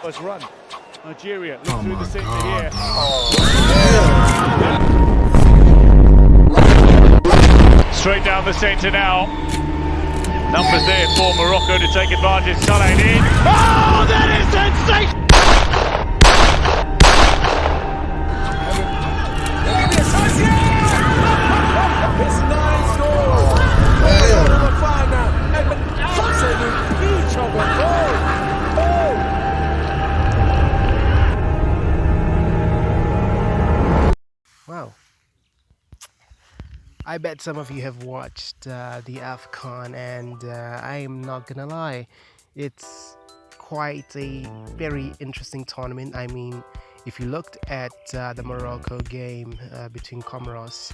First run. Nigeria look through the centre here. Straight down the centre now. Numbers there for Morocco to take advantage. Salah in. Oh, that is sensational! It's 9 scores. Number 5 now. Absolute peach of a goal. Wow. I bet some of you have watched the AFCON, and I am not gonna lie, it's quite a very interesting tournament. I mean, if you looked at the Morocco game between Comoros,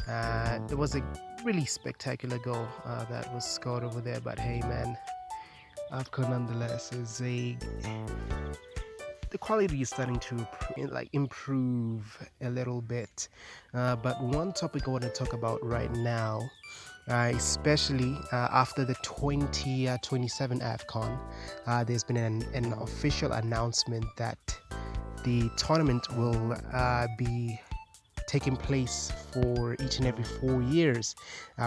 there was a really spectacular goal that was scored over there. But hey, man, AFCON nonetheless is the quality is starting to improve a little bit, but one topic I want to talk about right now, especially after the 2027 AFCON, there's been an official announcement that the tournament will be taking place for each and every 4 years,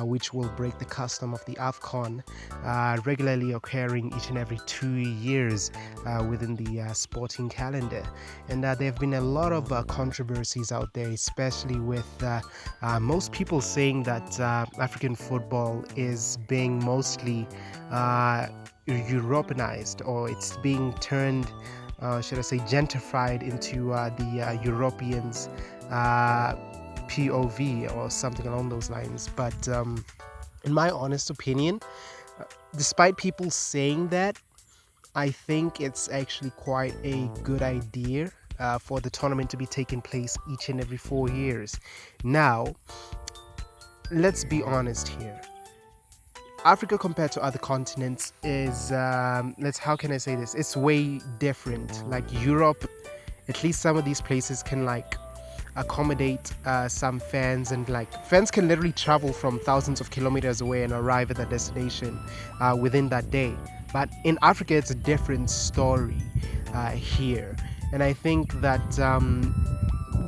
which will break the custom of the AFCON, regularly occurring each and every 2 years within the sporting calendar. And there have been a lot of controversies out there, especially with most people saying that African football is being mostly Europeanized, or it's being turned, should I say, gentrified into the Europeans' POV or something along those lines. But in my honest opinion, despite people saying that, I think it's actually quite a good idea for the tournament to be taking place each and every 4 years. Now, let's be honest here. Africa compared to other continents is, how can I say this? It's way different. Like Europe, at least some of these places can accommodate some fans, and fans can literally travel from thousands of kilometers away and arrive at their destination within that day. But in Africa, it's a different story here, and I think that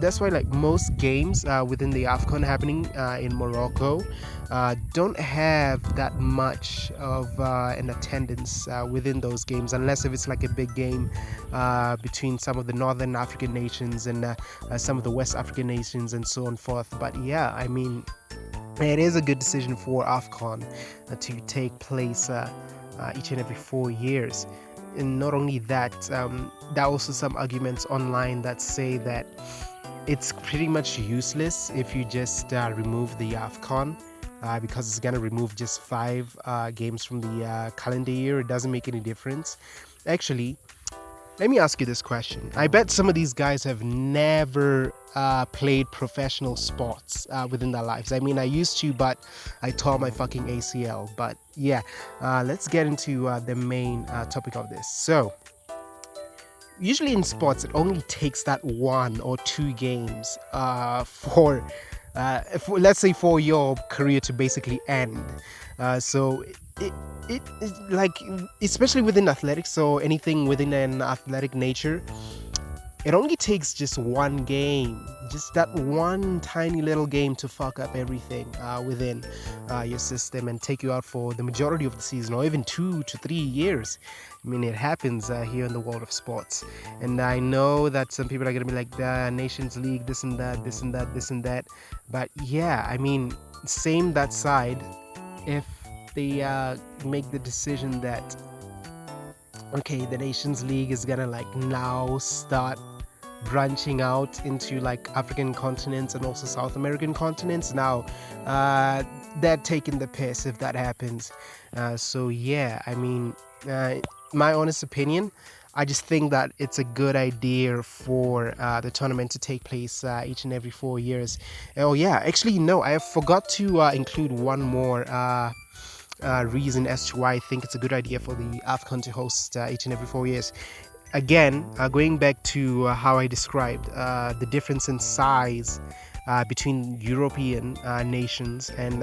that's why most games within the AFCON happening in Morocco don't have that much of an attendance within those games, unless if it's like a big game between some of the northern African nations and some of the West African nations and so on forth. But yeah, I mean, it is a good decision for AFCON to take place each and every 4 years. And not only that, there are also some arguments online that say that it's pretty much useless if you just remove the AFCON, because it's going to remove just 5 games from the calendar year. It doesn't make any difference. Actually, let me ask you this question. I bet some of these guys have never played professional sports within their lives. I mean, I used to, but I tore my fucking ACL. But yeah, let's get into the main topic of this. So, usually in sports, it only takes that 1 or 2 games for let's say, for your career to basically end. So it especially within athletics, or anything within an athletic nature, it only takes just 1 game, just that one tiny little game, to fuck up everything within your system and take you out for the majority of the season, or even 2 to 3 years. I mean, it happens here in the world of sports. And I know that some people are going to be like, the Nations League, this and that, this and that, this and that. But yeah, I mean, same that side, if they make the decision that, okay, the Nations League is going to now start branching out into African continents and also South American continents. Now they're taking the piss if that happens. So yeah, I mean, my honest opinion, I just think that it's a good idea for the tournament to take place each and every 4 years. Oh yeah, actually no, I forgot to include one more reason as to why I think it's a good idea for the AFCON to host each and every 4 years. Again, going back to how I described the difference in size between European nations and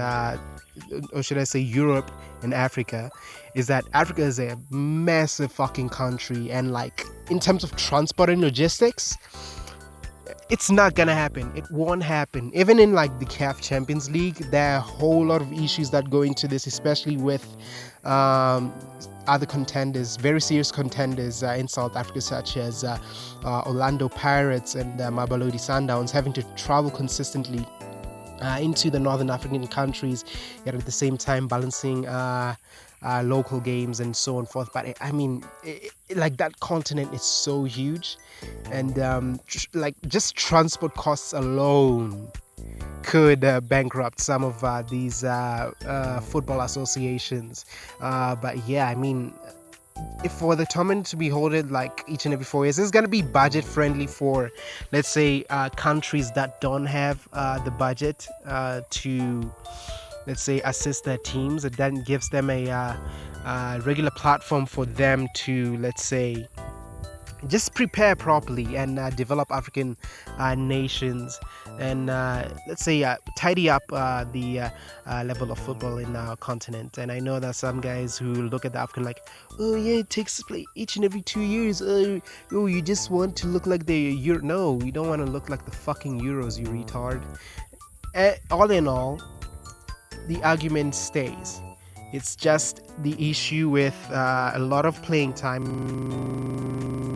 or should I say Europe and Africa, is that Africa is a massive fucking country, and like in terms of transport and logistics, it's not gonna happen. It won't happen. Even in like the CAF Champions League, there are a whole lot of issues that go into this, especially with other contenders, very serious contenders in South Africa, such as Orlando Pirates and Mamelodi Sundowns, having to travel consistently into the Northern African countries, yet at the same time balancing local games and so on and forth. But I mean, like that continent is so huge, and like just transport costs alone could bankrupt some of these football associations. But yeah, I mean, if for the tournament to be held like each and every 4 years, it's going to be budget friendly for, let's say, countries that don't have the budget to, let's say, assist their teams. It then gives them a regular platform for them to, let's say, just prepare properly and develop African nations, and let's say tidy up the level of football in our continent. And I know that some guys who look at the African like, oh yeah, it takes place each and every 2 years. Oh, you just want to look like the Euro. No, you don't want to look like the fucking Euros, you retard. All in all, the argument stays. It's just the issue with a lot of playing time